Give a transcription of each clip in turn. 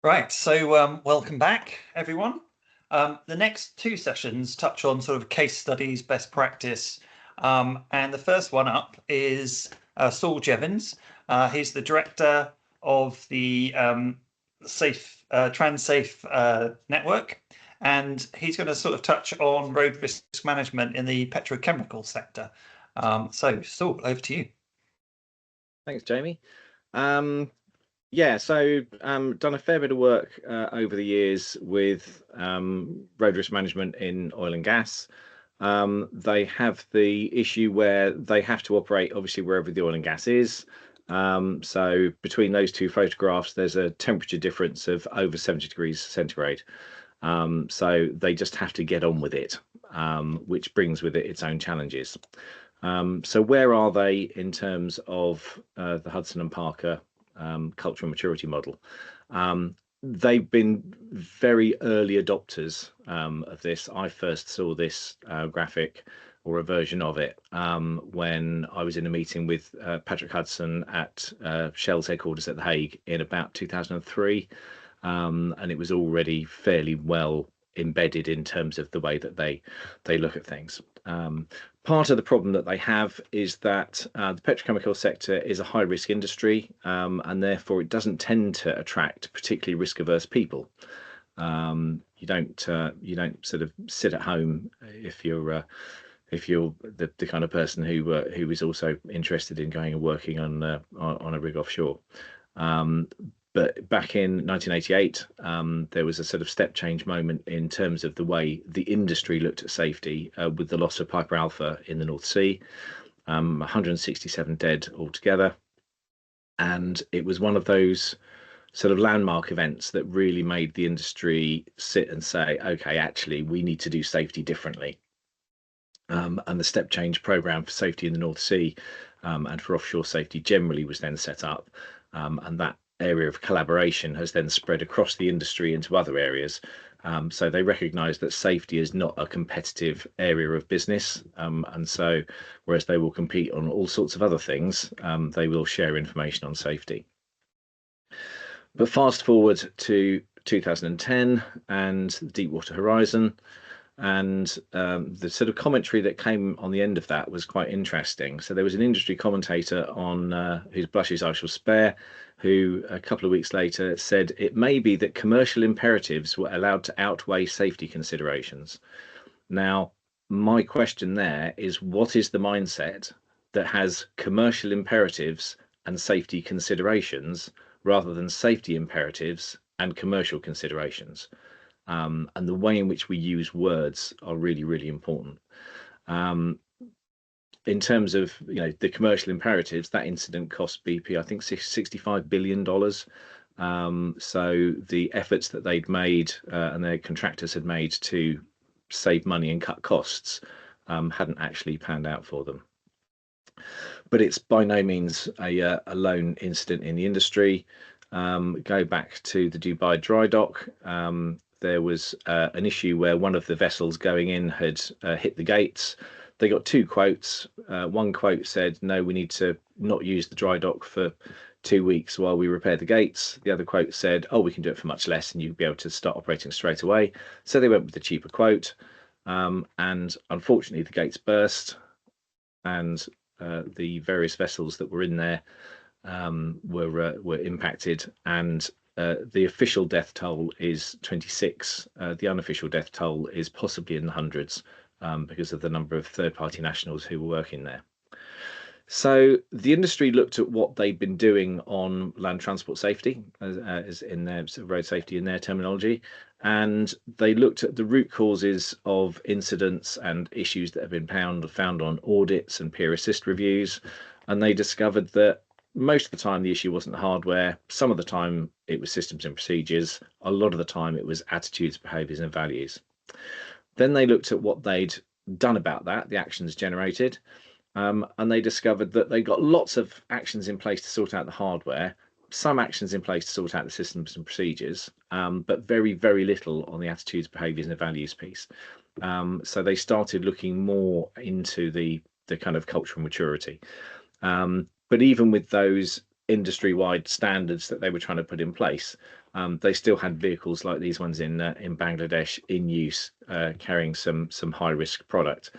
Right, so welcome back, everyone. The next two sessions touch on sort of case studies, best practice, and the first one up is Saul Jeavons. He's the director of the TransSafe network, and he's going to sort of touch on road risk management in the petrochemical sector. So, Saul, over to you. Thanks, Jamie. Yeah, so done a fair bit of work over the years with road risk management in oil and gas. They have the issue where they have to operate obviously wherever the oil and gas is. So between those two photographs, there's a temperature difference of over 70 degrees centigrade. So they just have to get on with it, which brings with it its own challenges. So where are they in terms of the Hudson and Parker cultural maturity model? They've been very early adopters of this. I first saw this graphic or a version of it when I was in a meeting with Patrick Hudson at Shell's headquarters at The Hague in about 2003, and it was already fairly well embedded in terms of the way that they look at things. Part of the problem that they have is that the petrochemical sector is a high risk industry, and therefore it doesn't tend to attract particularly risk averse people. You don't sort of sit at home if you're the kind of person who is also interested in going and working on a rig offshore. But back in 1988, there was a sort of step change moment in terms of the way the industry looked at safety with the loss of Piper Alpha in the North Sea, 167 dead altogether. And it was one of those sort of landmark events that really made the industry sit and say, okay, actually, we need to do safety differently. And the step change program for safety in the North Sea and for offshore safety generally was then set up. And that area of collaboration has then spread across the industry into other areas. So they recognise that safety is not a competitive area of business. And so whereas they will compete on all sorts of other things, they will share information on safety. But fast forward to 2010 and Deepwater Horizon. And the sort of commentary that came on the end of that was quite interesting. So there was an industry commentator on whose blushes I shall spare, who a couple of weeks later said it may be that commercial imperatives were allowed to outweigh safety considerations. Now, my question there is, what is the mindset that has commercial imperatives and safety considerations rather than safety imperatives and commercial considerations? And the way in which we use words are really, really important. In terms of the commercial imperatives, that incident cost BP, I think, $65 billion. So the efforts that they'd made and their contractors had made to save money and cut costs hadn't actually panned out for them. But it's by no means a lone incident in the industry. Go back to the Dubai dry dock. There was an issue where one of the vessels going in had hit the gates. They got two quotes. One quote said, no, we need to not use the dry dock for 2 weeks while we repair the gates. The other quote said, oh, we can do it for much less and you'll be able to start operating straight away. So they went with the cheaper quote. And unfortunately, the gates burst and the various vessels that were in there were impacted, and the official death toll is 26. The unofficial death toll is possibly in the hundreds because of the number of third-party nationals who were working there. So the industry looked at what they'd been doing on land transport safety, as in their road safety in their terminology, and they looked at the root causes of incidents and issues that have been found on audits and peer assist reviews, and they discovered that most of the time the issue wasn't the hardware. Some of the time it was systems and procedures. A lot of the time it was attitudes, behaviours and values. Then they looked at what they'd done about that, the actions generated, and they discovered that they got lots of actions in place to sort out the hardware, some actions in place to sort out the systems and procedures, but very, very little on the attitudes, behaviours and values piece. So they started looking more into the kind of cultural maturity. But even with those industry-wide standards that they were trying to put in place, they still had vehicles like these ones in Bangladesh in use, carrying some high-risk product,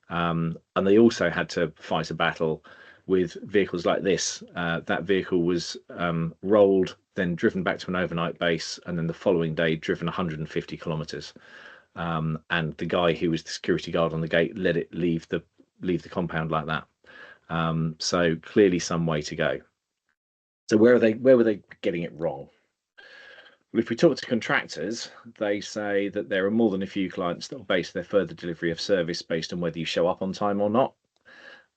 and they also had to fight a battle with vehicles like this. That vehicle was rolled, then driven back to an overnight base, and then the following day driven 150 kilometers. And the guy who was the security guard on the gate let it leave the compound like that. So clearly some way to go. So where were they getting it wrong? Well, if we talk to contractors, they say that there are more than a few clients that will base their further delivery of service based on whether you show up on time or not.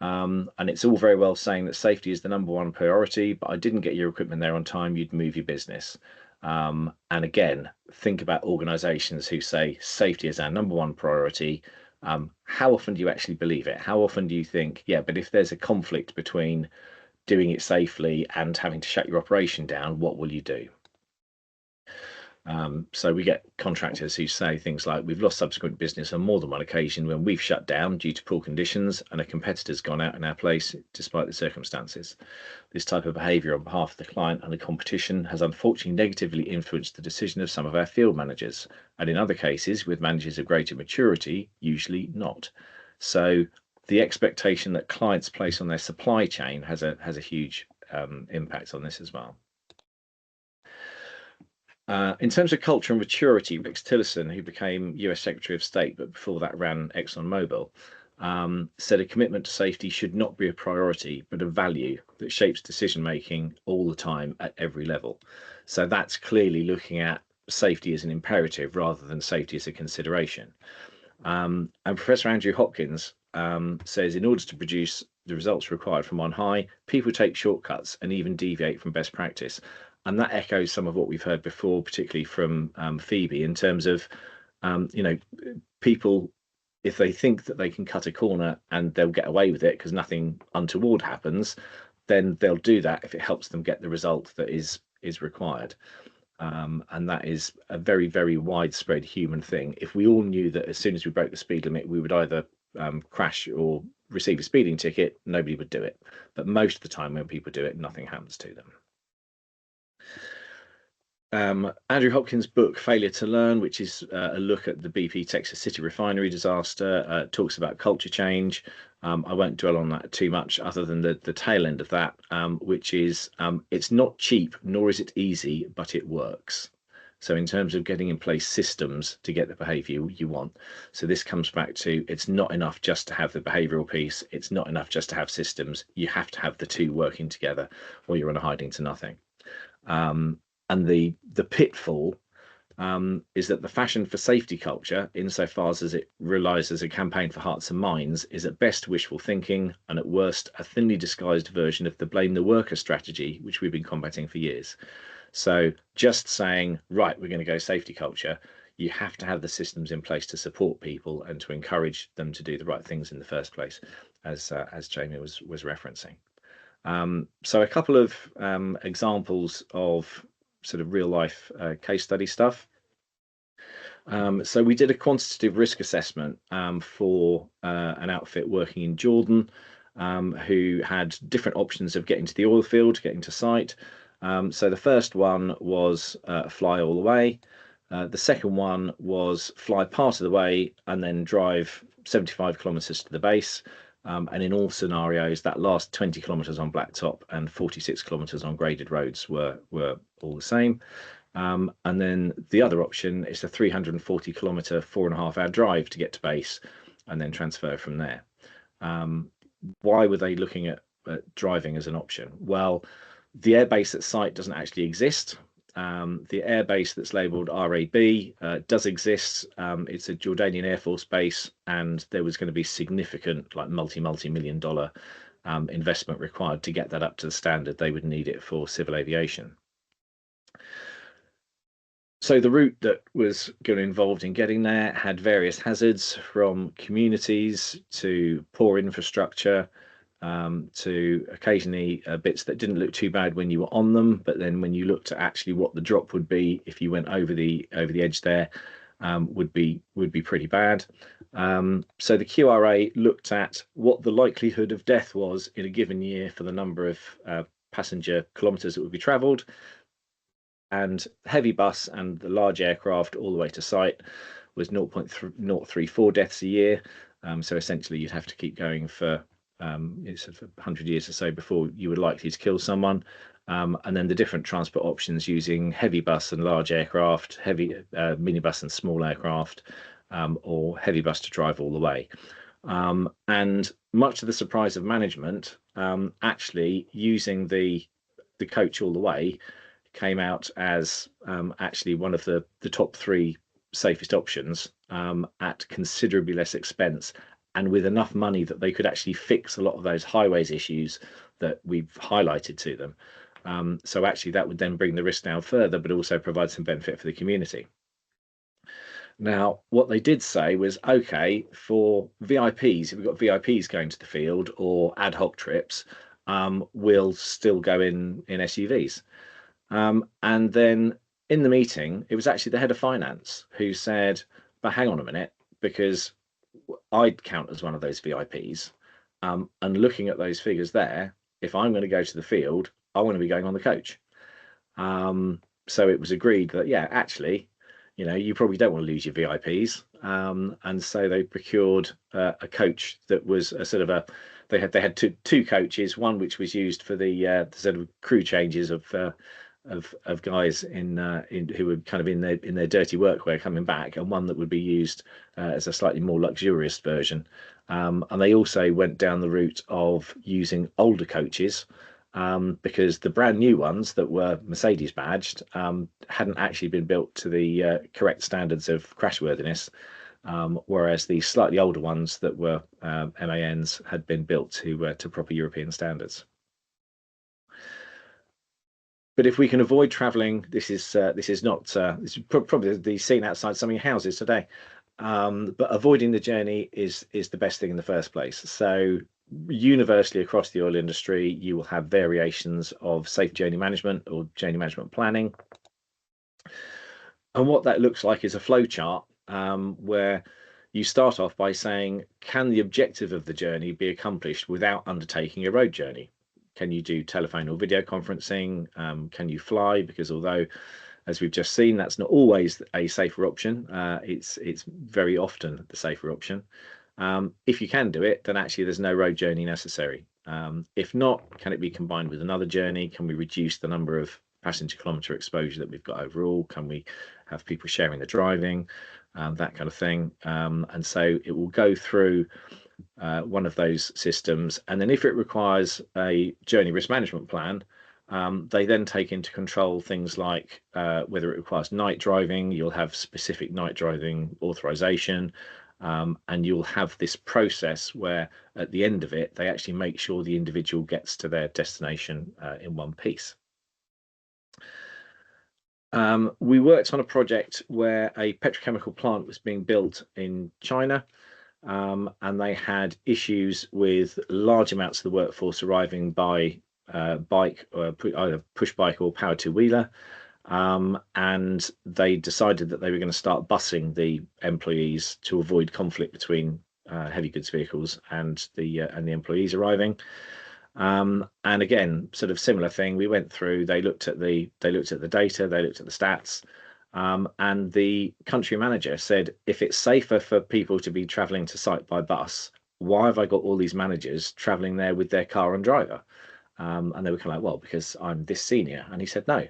And it's all very well saying that safety is the #1 priority, but I didn't get your equipment there on time, you'd move your business. And again, think about organizations who say safety is our #1 priority. How often do you actually believe it? How often do you think, yeah, but if there's a conflict between doing it safely and having to shut your operation down, what will you do? So we get contractors who say things like, we've lost subsequent business on more than one occasion when we've shut down due to poor conditions and a competitor's gone out in our place despite the circumstances. This type of behaviour on behalf of the client and the competition has unfortunately negatively influenced the decision of some of our field managers, and in other cases, with managers of greater maturity, usually not. So the expectation that clients place on their supply chain has a huge impact on this as well. In terms of culture and maturity, Rex Tillerson, who became US Secretary of State, but before that ran ExxonMobil, said a commitment to safety should not be a priority, but a value that shapes decision-making all the time at every level. So that's clearly looking at safety as an imperative rather than safety as a consideration. And Professor Andrew Hopkins says, in order to produce the results required from on high, people take shortcuts and even deviate from best practice. And that echoes some of what we've heard before, particularly from Phoebe, in terms of, people, if they think that they can cut a corner and they'll get away with it because nothing untoward happens, then they'll do that if it helps them get the result that is required. And that is a very, very widespread human thing. If we all knew that as soon as we broke the speed limit, we would either crash or receive a speeding ticket, nobody would do it. But most of the time when people do it, nothing happens to them. Andrew Hopkins' book Failure to Learn, which is a look at the BP Texas City refinery disaster, talks about culture change. I won't dwell on that too much other than the tail end of that, which is it's not cheap nor is it easy, but it works. So in terms of getting in place systems to get the behaviour you want. So this comes back to, it's not enough just to have the behavioural piece. It's not enough just to have systems. You have to have the two working together or you're on a hiding to nothing. And the pitfall is that the fashion for safety culture, insofar as it relies as a campaign for hearts and minds, is at best wishful thinking and at worst a thinly disguised version of the blame the worker strategy, which we've been combating for years. So just saying, right, we're going to go safety culture, you have to have the systems in place to support people and to encourage them to do the right things in the first place, as Jamie was referencing. So a couple of examples of sort of real life case study stuff. So we did a quantitative risk assessment for an outfit working in Jordan who had different options of getting to the oil field, getting to site. So the first one was fly all the way. The second one was fly part of the way and then drive 75 kilometers to the base. And in all scenarios, that last 20 kilometers on blacktop and 46 kilometers on graded roads were all the same. And then the other option is a 340 kilometer, 4.5 hour drive to get to base and then transfer from there. Why were they looking at driving as an option? Well, the airbase at site doesn't actually exist. The airbase that's labelled RAB does exist. It's a Jordanian Air Force base, and there was going to be significant, like multi-million dollar investment required to get that up to the standard they would need it for civil aviation. So the route that was going to involved in getting there had various hazards, from communities to poor infrastructure, to occasionally bits that didn't look too bad when you were on them, but then when you looked at actually what the drop would be if you went over the edge there, would be pretty bad. So the QRA looked at what the likelihood of death was in a given year for the number of passenger kilometres that would be travelled, and heavy bus and the large aircraft all the way to site was 0.034 deaths a year. So essentially, you'd have to keep going for sort of 100 years or so before you were likely to kill someone. And then the different transport options using heavy bus and large aircraft, heavy minibus and small aircraft, or heavy bus to drive all the way. And much to the surprise of management, actually using the coach all the way came out as actually one of the top three safest options at considerably less expense, and with enough money that they could actually fix a lot of those highways issues that we've highlighted to them. So actually that would then bring the risk down further, but also provide some benefit for the community. Now, what they did say was, okay, for VIPs, if we've got VIPs going to the field or ad hoc trips, we'll still go in SUVs. And then in the meeting, it was actually the head of finance who said, but hang on a minute, because I'd count as one of those VIPs. And looking at those figures there, if I'm going to go to the field, I want to be going on the coach. So it was agreed that, yeah, actually, you probably don't want to lose your VIPs. And so they procured a coach that was a sort of they had two coaches, one which was used for the sort of crew changes of guys in who were kind of in their dirty workwear coming back, and one that would be used as a slightly more luxurious version. And they also went down the route of using older coaches, because the brand new ones that were Mercedes badged hadn't actually been built to the correct standards of crashworthiness, whereas the slightly older ones that were MANs had been built to proper European standards. But if we can avoid travelling, this is probably the scene outside some of your houses today. But avoiding the journey is the best thing in the first place. So universally across the oil industry, you will have variations of safe journey management or journey management planning. And what that looks like is a flow chart where you start off by saying, can the objective of the journey be accomplished without undertaking a road journey? Can you do telephone or video conferencing? Can you fly? Because although, as we've just seen, that's not always a safer option, it's very often the safer option. If you can do it, then actually there's no road journey necessary. If not, can it be combined with another journey? Can we reduce the number of passenger kilometre exposure that we've got overall? Can we have people sharing the driving, that kind of thing? And so it will go through one of those systems, and then if it requires a journey risk management plan, they then take into control things like whether it requires night driving. You'll have specific night driving authorization, and you'll have this process where at the end of it they actually make sure the individual gets to their destination in one piece. We worked on a project where a petrochemical plant was being built in China, and they had issues with large amounts of the workforce arriving by bike, or either push bike or power two-wheeler, and they decided that they were going to start busing the employees to avoid conflict between heavy goods vehicles and the employees arriving. And again, sort of similar thing. We went through. They looked at the data. They looked at the stats. And the country manager said, if it's safer for people to be travelling to site by bus, why have I got all these managers travelling there with their car and driver? And they were kind of like, well, because I'm this senior. And he said, no,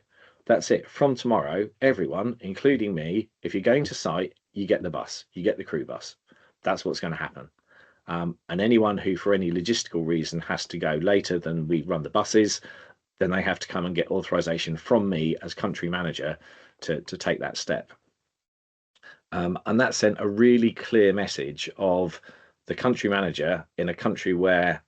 that's it. From tomorrow, everyone, including me, if you're going to site, you get the bus, you get the crew bus. That's what's going to happen. And anyone who, for any logistical reason, has to go later than we run the buses, then they have to come and get authorization from me as country manager to take that step. And that sent a really clear message of the country manager in a country where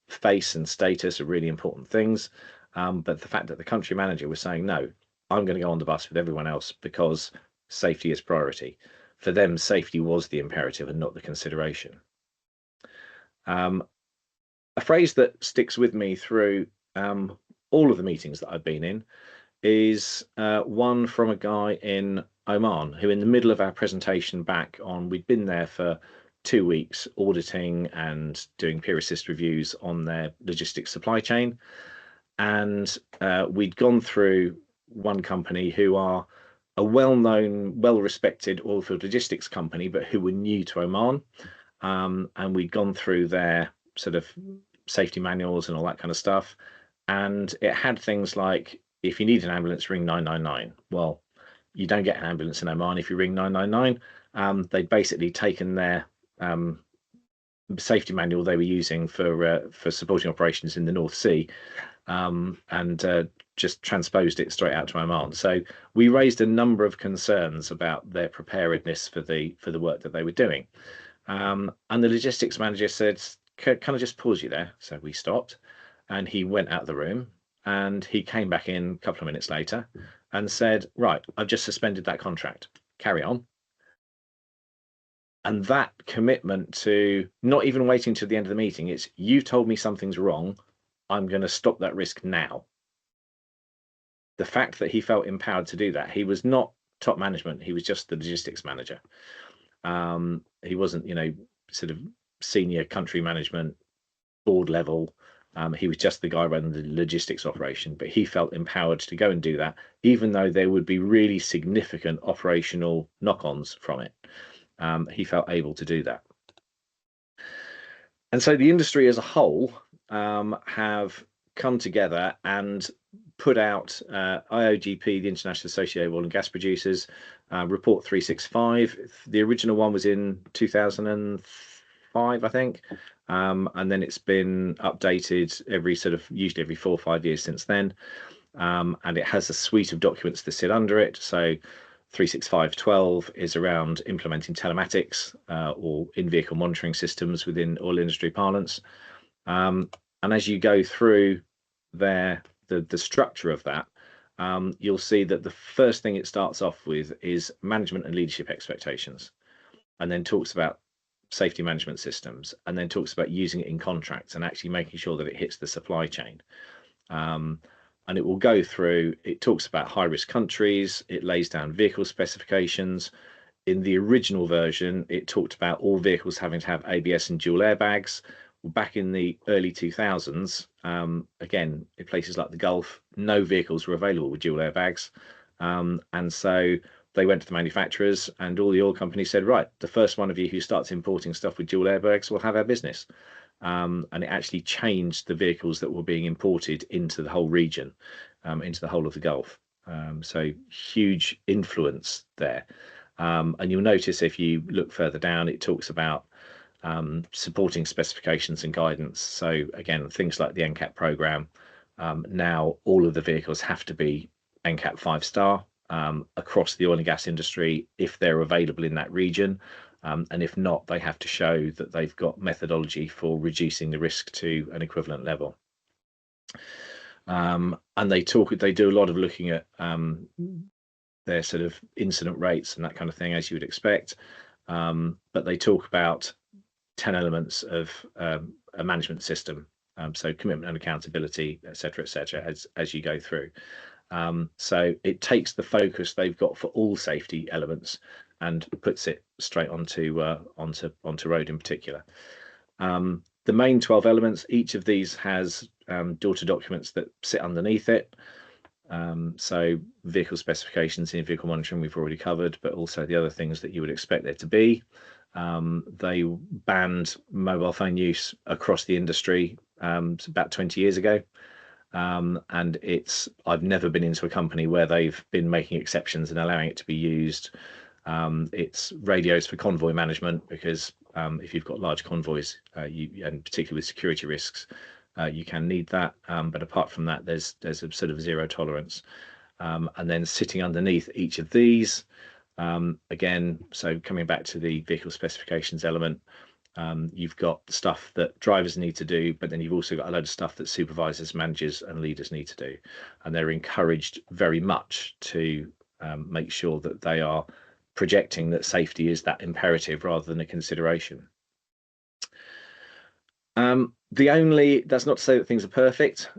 face and status are really important things, but the fact that the country manager was saying, no, I'm going to go on the bus with everyone else because safety is priority. For them, safety was the imperative and not the consideration. A phrase that sticks with me through all of the meetings that I've been in is one from a guy in Oman who, in the middle of our presentation back on, we'd been there for 2 weeks auditing and doing peer assist reviews on their logistics supply chain. and we'd gone through one company who are a well-known, well-respected oilfield logistics company, but who were new to Oman. And we'd gone through their sort of safety manuals and all that kind of stuff. And it had things like, if you need an ambulance, ring 999. Well, you don't get an ambulance in Oman if you ring 999. They'd basically taken their safety manual they were using for supporting operations in the North Sea, and just transposed it straight out to Oman. So we raised a number of concerns about their preparedness for the work that they were doing. And the logistics manager said, can I just pause you there? So we stopped, and he went out of the room, and he came back in a couple of minutes later and said, right, I've just suspended that contract. Carry on. And that commitment to not even waiting till the end of the meeting, it's, you told me something's wrong, I'm going to stop that risk now. The fact that he felt empowered to do that, he was not top management, he was just the logistics manager. He wasn't, sort of senior country management, board level. He was just the guy running the logistics operation, but he felt empowered to go and do that, even though there would be really significant operational knock-ons from it. He felt able to do that. And so the industry as a whole have come together and put out IOGP, the International Association of Oil and Gas Producers, Report 365. The original one was in 2005, I think, and then it's been updated usually every 4 or 5 years since then. And it has a suite of documents that sit under it. So 365.12 is around implementing telematics or in-vehicle monitoring systems within oil industry parlance. And as you go through the structure of that, you'll see that the first thing it starts off with is management and leadership expectations, and then talks about safety management systems, and then talks about using it in contracts and actually making sure that it hits the supply chain. And it will go through, it talks about high-risk countries, it lays down vehicle specifications. In the original version, it talked about all vehicles having to have ABS and dual airbags. Back in the early 2000s, again, in places like the Gulf, no vehicles were available with dual airbags. And so they went to the manufacturers, and all the oil companies said, right, the first one of you who starts importing stuff with dual airbags will have our business. And it actually changed the vehicles that were being imported into the whole region, into the whole of the Gulf. So huge influence there. And you'll notice if you look further down, it talks about supporting specifications and guidance. So again, things like the NCAP program, now all of the vehicles have to be NCAP 5-star across the oil and gas industry if they're available in that region. And if not, they have to show that they've got methodology for reducing the risk to an equivalent level. And they do a lot of looking at their sort of incident rates and that kind of thing, as you would expect. But they talk about 10 elements of a management system, so commitment and accountability, etc., as you go through. So it takes the focus they've got for all safety elements and puts it straight onto road in particular. The main 12 elements, each of these has daughter documents that sit underneath it. So vehicle specifications, in vehicle monitoring we've already covered, but also the other things that you would expect there to be. They banned mobile phone use across the industry about 20 years ago. And I've never been into a company where they've been making exceptions and allowing it to be used. It's radios for convoy management, because if you've got large convoys, and particularly with security risks, you can need that. But apart from that, there's a sort of zero tolerance. And then sitting underneath each of these, again, so coming back to the vehicle specifications element, you've got stuff that drivers need to do, but then you've also got a load of stuff that supervisors, managers and leaders need to do. And they're encouraged very much to make sure that they are projecting that safety is that imperative rather than a consideration. That's not to say that things are perfect,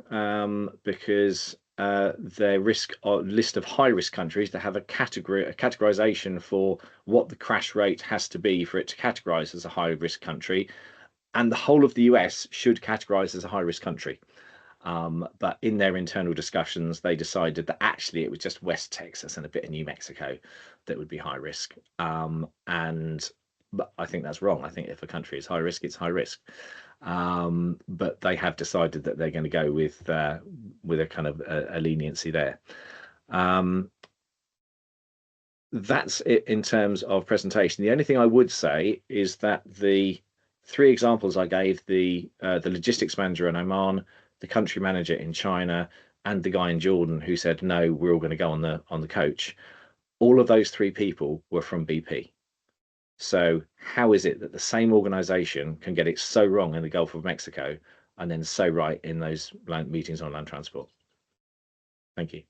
because their list of high-risk countries, to have a categorization for what the crash rate has to be for it to categorize as a high-risk country, and the whole of the US should categorize as a high-risk country. But in their internal discussions, they decided that actually it was just West Texas and a bit of New Mexico that would be high risk. But I think that's wrong. I think if a country is high risk, it's high risk. But they have decided that they're going to go with a kind of a leniency there. That's it in terms of presentation. The only thing I would say is that the three examples I gave, the logistics manager in Oman, the country manager in China, and the guy in Jordan who said, no, we're all going to go on the coach, all of those three people were from BP. So how is it that the same organization can get it so wrong in the Gulf of Mexico and then so right in those meetings on land transport? Thank you.